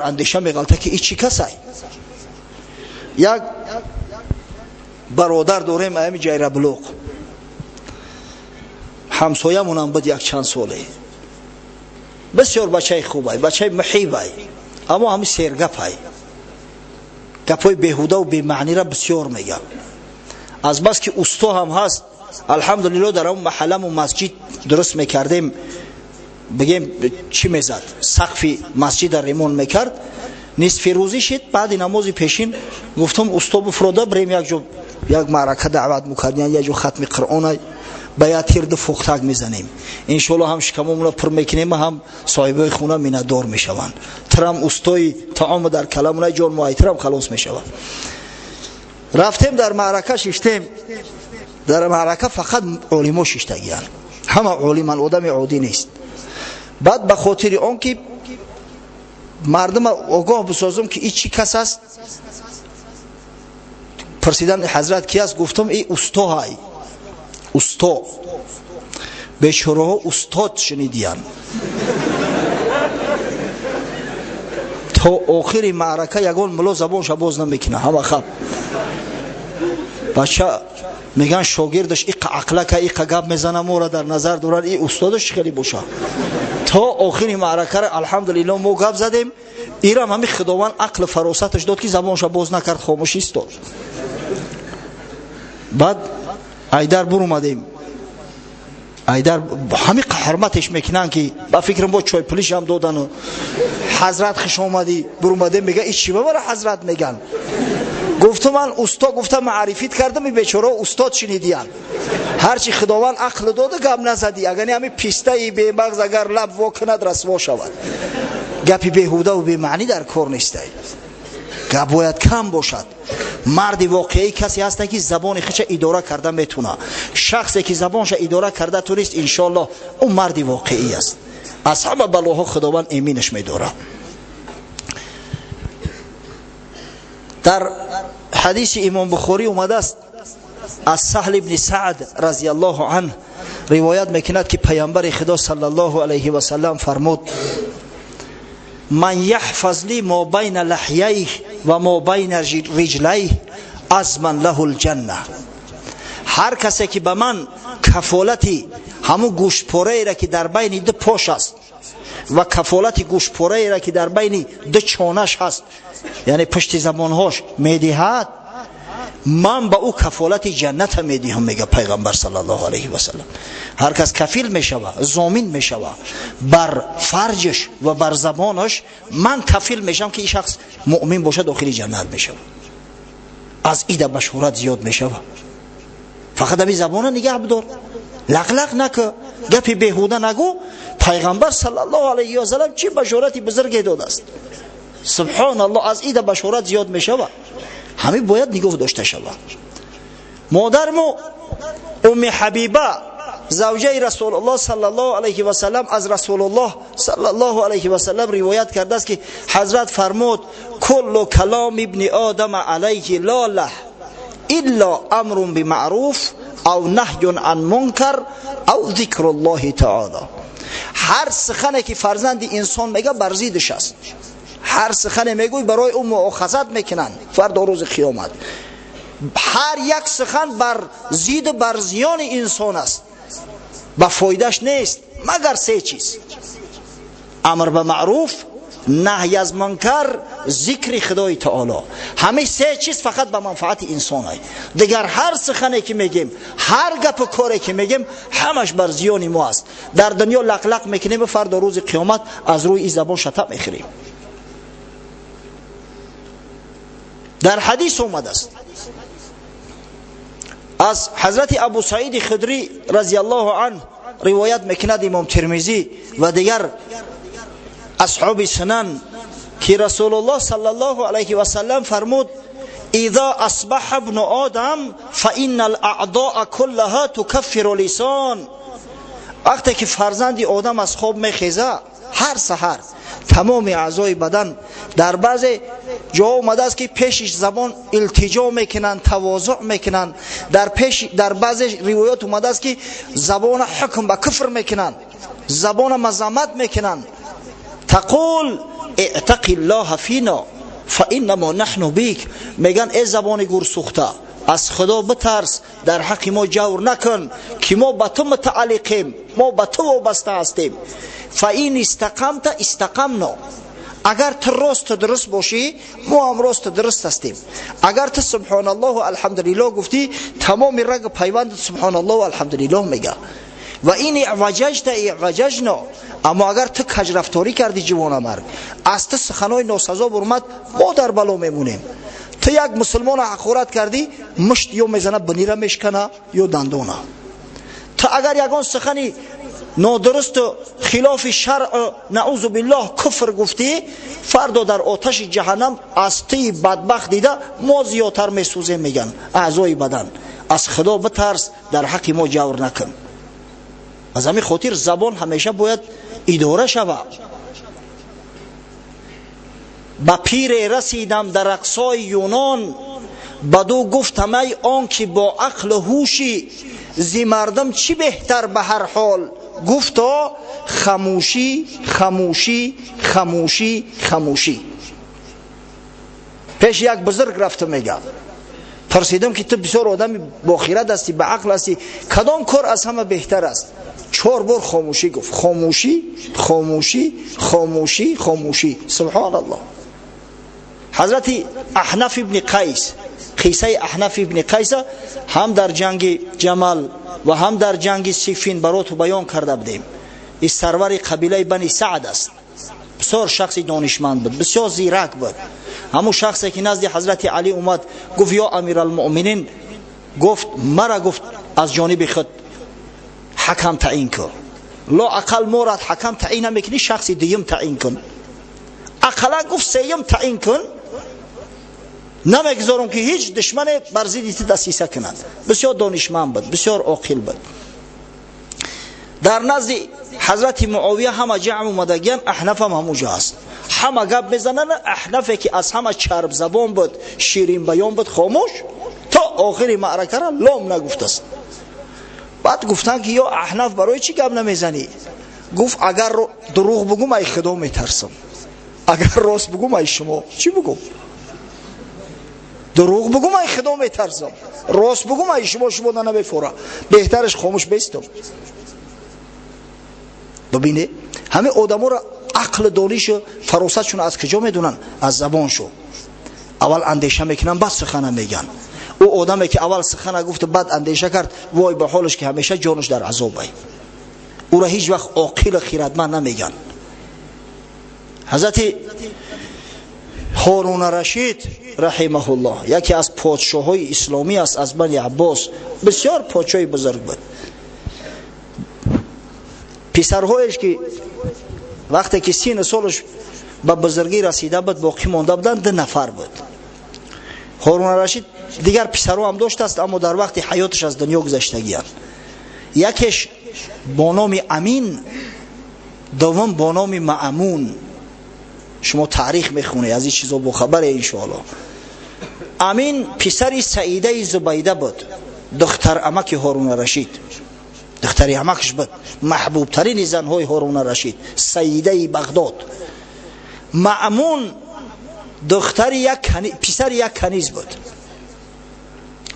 اندیشه میغلطه که این چی کسای. یک برادر داریم ایم جایره بلوغ، همسایه مونم بود یک چند ساله، بسیار بچه خوبه، بچه محیبه، اما همین سرگپه، گپای بیهوده و بیمعنی را بسیار میگه. از بس که استا هم هست، الحمدلله در اون محله و مسجد درست میکردیم، بگیم چی میزد، سقف مسجد را ریمون میکرد. نصف روزی شد، بعد نماز پیشین گفتم استا بفردا بریم یک معرکه دعوت میکردیم، یک جو ختم قرآن بیاتیر دو فوختک میزنیم، انشالله هم شکممون رو پر میکنیم، هم صاحبای خونه میندار میشوند، ترم استای طعام در کلمون جان مایترم خلاص میشوند. رفتیم در معرکه ششتیم، در معرکه فقط علما ششتگیان، همه علمان، آدم عادی نیست. بعد به خاطر آن که مردم آگاه بسازم که این چی کس است، پرسیدن حضرت کی است، گفتم این استا های، استا بیچاره ها استاد شنیدین. تا آخر معرکه یگان ملا زبانش باز نمیکنه، همه خب بچه میگن شاگردش ایق عقلک ایق گپ میزنه، ما را در نظر دارن این استادش خیلی باشه. تا آخر معرکه را الحمدلله ما گپ زدیم، ایرم همین خداوند عقل فراستش داد که زبانش باز نکرد، خاموش ایستاد. بعد ایدر بر اومدیم، ایدر همین حرمتش میکنن که با فکرم با چای پلیش هم دادن و حضرت خوش آمدی بر اومدیم، میگه این چی برای حضرت میگن؟ گفتم من استاد، گفتم معرفیت کردم، این بیچاره استاد شنیدین، هرچی خداوند عقل داده گپ نزدی، اگر همین پیسته ای به مغز اگر لب وا کند رسوا شود. گپی بیهوده و بی‌معنی در کار نیست، گپ باید کم باشد. مرد واقعی کسی هست که زبان خودش اداره کرده میتونه، شخصی که زبانش اداره کرده تونست، انشالله اون مرد واقعی است، از همه بلاها خداوند امینش میداره. در حدیث امام بخاری اومده است، از سهل ابن سعد رضی الله عنه روایت میکند که پیامبر خدا صلی الله علیه و سلم فرمود: من یحفظ لی ما بین لحییه و ما بین رجلیه اضمن له الجنه. هر کسی که به من کفالتی همون گوشت پاره را که در بین دو پاش است و کفالت گوشت پاره را که در بین دو چانش هست، یعنی پشت زبانهاش میدهد، من با او کفالت جنت میدهم، میگه پیغمبر صلی الله علیه و سلم. هر کس کفیل میشوه، ضامن میشوه بر فرجش و بر زبانش، من کفیل میشم که این شخص مؤمن باشه، داخل جنت میشوه، از ایده بشورت زیاد میشوه. فقط همین زبان نگه بدار، لغلق نکن، گپی بیهوده نگو. پیغمبر صلی الله علیه و سلم چه بشارتی بزرگی داده است، سبحان الله، از ایده بشارت زیاد میشوه، همین باید نگاه داشته شود. مادرمو ام حبیبه زوجه رسول الله صلی الله علیه و سلم از رسول الله صلی الله علیه و سلم روایت کرده است که حضرت فرمود: کل کلام ابن آدم علیه لا له الا امر بمعروف او نهی عن منکر او ذکر الله تعالی. هر سخنی که فرزند انسان میگه بر ضدش است، هر سخن میگوی برای اون مؤاخذت میکنن فردا روز قیامت. هر یک سخن بر ضد بر زیان انسان است، با فایدهش نیست مگر سه چیز: امر به معروف، نهی از منکر، ذکر خدای تعالی. همه سه چیز فقط به منفعت انسان است. دیگر هر سخنی که میگیم، هر گپ و کاری که میگیم، همش بر زیان ما است. در دنیا لق میکنیم، فردا روز قیامت از روی این زبان شتم میخوریم. در حدیث اومده است از حضرت ابو سعید خدری رضی الله عنه روایت میکند امام ترمذی و دیگر اصحاب سنن که رسول الله صلی الله علیه و سلم فرمود: اذا اصبح ابن آدم فان الاعضاء كلها تكفر لسان. وقتی که فرزند آدم از خواب میخیزه، هر سحر تمام اعضای بدن، در بعض جا اومده است که پیشش زبان التجا میکنن، تواضع میکنن، در بعض روایات اومده است که زبان حکم به کفر میکنن، زبان مذمت میکنن. تقول اعتق الله فینا فانما نحن بیک، میگن ای زبان گورسوخته از خدا بترس، در حق ما جور نکن که ما به تو متعلقیم، ما به تو وابسته هستیم. فاین استقمت استقمنا، اگر تو راست درست باشی ما هم راست درست هستیم. اگر تو سبحان الله و الحمدلله گفتی تمام رگ پیوند سبحان الله و الحمدلله میگه. و این اعوججت اعوججنا، اما اگر تو کج رفتاری کردی جوان مرد، از تو سخنای ناسزا برمد، ما در بلا میمونیم. تو یک مسلمان حقارت کردی، مشت یا میزنه بنیره میشکنه یا دندونه. تو اگر یگان سخنی نادرست و خلاف شرع نعوذ بالله کفر گفتی، فردا در آتش جهنم از تی بدبخت دیده ما زیادتر میسوزه. میگن اعضای بدن از خدا بترس، در حق ما جور نکن. از همین خاطر زبان همیشه باید اداره شود. با پیر رسیدم در اقصای یونان، بدو گفتم ای آن که با عقل و هوشی، زی مردم چی بهتر به هر حال؟ گفتا خاموشی خاموشی خاموشی خاموشی. پیش یک بزرگ رفته میگه، پرسیدم که تو بسیار آدم با خیرت هستی، با عقل هستی، کدام کار از همه بهتر است؟ 4 بار خاموشی گفت. خاموشی خاموشی خاموشی خاموشی. سبحان الله. حضرت احنف ابن قیس، قصه احنف ابن قیس هم در جنگ جمل و هم در جنگ صفین برات بیان کرده بودیم. این سرور قبیله بنی سعد است، بسیار شخصی دانشمند بود، بسیار زیرک بود. همون شخصی که نزد حضرت علی اومد گفت یا امیرالمؤمنین، گفت مرا گفت از جانب خود حکم تعیین کن. لا اقل مورد حکم تعیین نمیکنی، شخصی دیم تعیین کن. اقلا گفت سیم تعیین کن، نمیگذارم که هیچ دشمن بر ضد دسیسه کنند. بسیار دانشمند بود، بسیار عاقل بود. در نزد حضرت معاویه همه جمع اومدگیان، احنف هم همونجا است. همه گپ میزنن. احنفی که از همه چرب زبان بود، شیرین بیان بود، خاموش تا آخر معرکه را لام نگفت است. بعد گفتن که یا احنف برای چی گپ نمیزنی؟ گفت اگر دروغ بگم ای خدا میترسم، اگر راست بگم ای شما. چی بگم؟ دروغ بگم ای خدا میترسم، راست بگم ای شما نمیفوره. بهترش خاموش بیستم. ببینه همه آدم ها را عقل دانش و فراستشون از کجا میدونن؟ از زبانشو. اول اندیشه میکنن بعد سخن میگن. او آدمی که اول سخن گفت بعد اندیشه کرد، وای به حالش که همیشه جانش در عذابه. او را هیچ وقت عاقل و خیرتمند نمیگن. حضرت هارون رشید رحمه الله یکی از پادشاه‌های اسلامی است، از بنی عباس، بسیار پادشاه بزرگ بود. پسرهایش که وقتی که 30 سالش به بزرگی رسیده بود باقی مانده بودند 2 نفر بود. هارون رشید دیگر پسرها هم داشت است، اما در وقت حیاتش از دنیا گذشتگیان. یکیش با نام امین، دوم با نام مأمون. شما تاریخ میخونه از این چیزا با خبره ان شاء الله. امین پسری سعیده زبیده بود، دختر عمک هارون رشید. دختری عمکش بود، محبوب ترین زنهای هارون رشید، سیده بغداد. مأمون دختر پسر یک کنیز بود.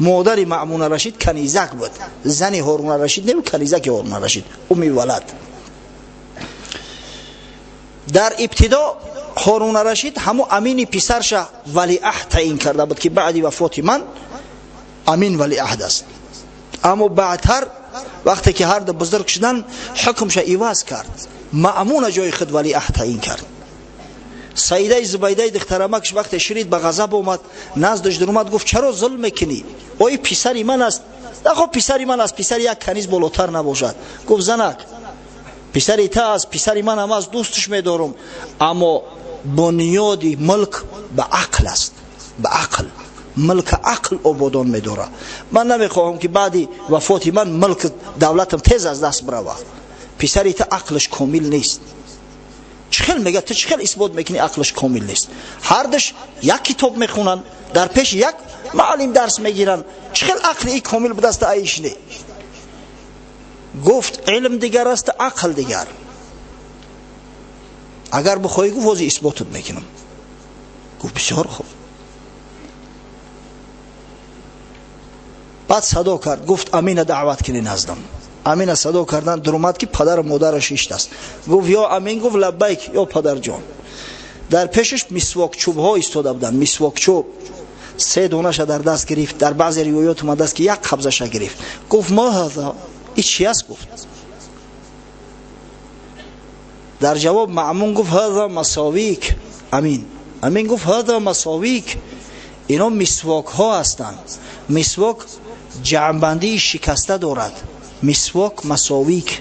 مادر مأمون رشید کنیزک بود، زن هارون رشید نمی، کنیزک هارون رشید، امی ولد. در ابتدا هارون رشید همو امین پسرش ولی عهد تعیین کرده بود که بعد وفات من امین ولی عهد است. اما بعدتر وقتی که هر دو بزرگ شدن حکمش ایواز کرد، مأمون جای خود ولی عهد تعیین کرد. سیده زبیده دختر عمکش وقتی شرید به غضب اومد، نزدش در اومد گفت چرا ظلم میکنی؟ اوی پسری من است. خب پسری من است، پسر یک کنیز بالاتر نباشد. گفت زنک پسری تا است، پسری من هم از دوستش میدارم، اما بنیادی ملک به عقل است. به عقل، ملک عقل آبادان میداره. من نمیخواهم که بعدی وفات من ملک دولتم تیز از دست بروه. پسری تا عقلش کامل نیست. چخیل میگه تو چخیل اثبات میکنی عقلش کامل نیست؟ هر دش یک کتاب میخونن، در پیش یک معلم درس میگیرن، چخیل عقل ای کامل به دست ایش نی؟ گفت علم دیگر است، عقل دیگر. اگر بخوای گفت واضح اثباتت میکنم. گفت بسیار خوب. بعد صدا کرد، گفت امین دعوت کنی نزدم. امین صدا کردن، در اومد که پدر و مادرش است. گفت یا امین، گفت لبیک یا پدر جان. در پیشش مسواک چوب ها ایستاده بودن، مسواک چوب 3 دونه‌اش در دست گرفت. در بعضی روایات اومده است که 1 قبضش گرفت. گفت ما هذا، این چی است؟ گفت. در جواب مأمون گفت هذا مساویک. امین گفت هذا مساویک، اینا مسواک ها هستند. مسواک جمع‌بندی شکسته دارد. مسواک مساویک،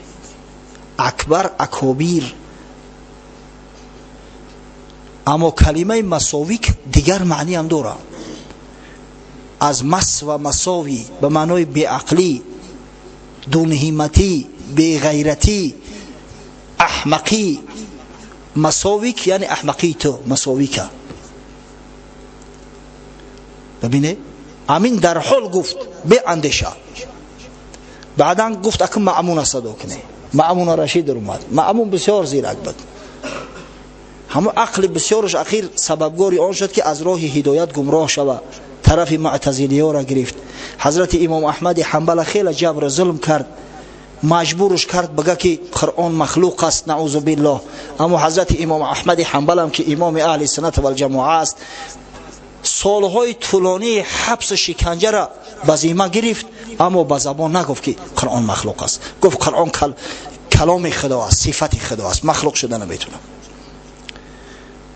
اکبر اکابیر. اما کلمه مساویک دیگر معنی هم داره. از مس و مساوی به معنای بیعقلی، دونهیمتی، بیغیرتی، احمقی. مساویک یعنی احمقی تو، مساویکه. ببینه امین در حال گفت به اندیشه. بعدا گفت اکم مأمون صدا کنه. مأمون رشید در اومد. مأمون بسیار زیرک بود. همه عقل بسیارش اخیر سببگاری آن شد که از راه هدایت گمراه شود، طرف معتزلیه را گرفت. حضرت امام احمد حنبل خیلی جبر ظلم کرد، مجبورش کرد بگه که قرآن مخلوق است، نعوذ بالله. اما حضرت امام احمد حنبل هم که امام اهل سنت و الجماعه است، سالهای طولانی حبس شکنجه را به ذمه گرفت، اما به زبان نگفت که قرآن مخلوق است. گفت قرآن کلام خدا است، صفت خدا است، مخلوق شده نمیتونه.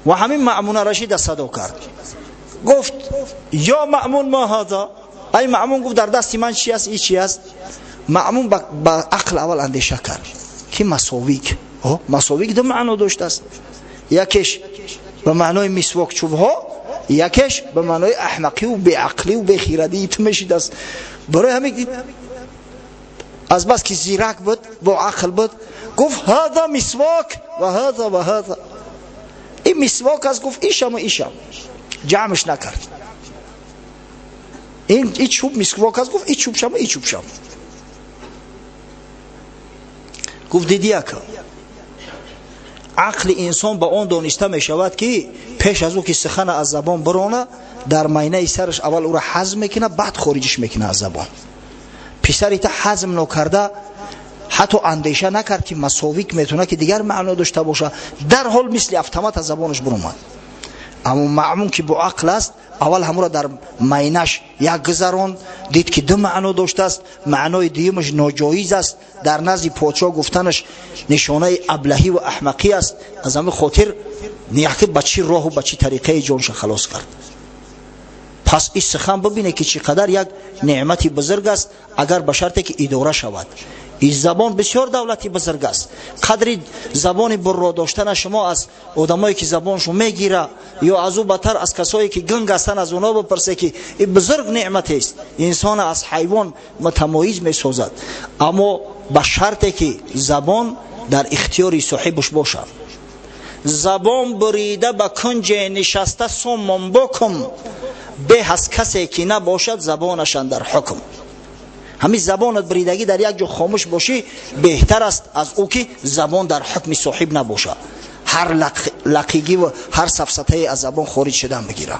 و همین مأمون رشید صدا کرد، گفت یا مأمون ما هذا. ای مأمون، گفت در دست من چی است؟ این چی است؟ مأمون با عقل اول اندیشه کرد که مساویک. مساویک دو معنا داشته است. یکیش به معنای مسواک چوب ها، یکیش به معنای احمقی و بیعقلی و بیخیردی تمشید است. برای همین از بس که زیرک بود، با عقل بود، گفت هذا مسواک و هذا و هذا. این مسواک است، گفت ایشم و ایشم، جمعش نکرد. این چوب مسواک است، گفت این چوب شم و این چوب شم. گفت دیدی اکا عقل انسان با آن دانسته می شود که پیش از او که سخن از زبان برانه، در مینه سرش اول او را هضم میکنه، بعد خارجش میکنه از زبان. پسری تا هضم نکرده، حتی اندیشه نکرد که مساویک میتونه که دیگر معنا داشته باشه، در حال مثل اتومات از زبانش برآمد. اما مأمون که با عقل است، اول همون را در مینش یک گذران، دید که دو معنا داشته است، معنای دیمش ناجایز است، در نزد پادشاه گفتنش نشانه ابلهی و احمقی است. از همه خاطر نیاکه بچی راه و بچی طریقه جانش خلاص کرد. پس این سخن ببینه که چقدر یک نعمتی بزرگ است، اگر به شرطی که اداره شود. این زبان بسیار دولتی بزرگ است. قدری زبان برا داشتن شما از آدمایی که زبانشو میگیره، یا از او بدتر از کسایی که گنگ هستن، از اونا بپرسه که این بزرگ نعمت است. انسان از حیوان متمایز میسازد، اما به شرطی که زبان در اختیار صاحبش باشه. زبان بریده به کنج نشسته سومم بکم، به از کسی که نباشد زبانشان در حکم. همین زبانت بریدگی در یک جا خاموش باشی بهتر است از او که زبان در حکم صاحب نباشه، هر لقیگی و هر سفسطه از زبان خارج شدن بگیره.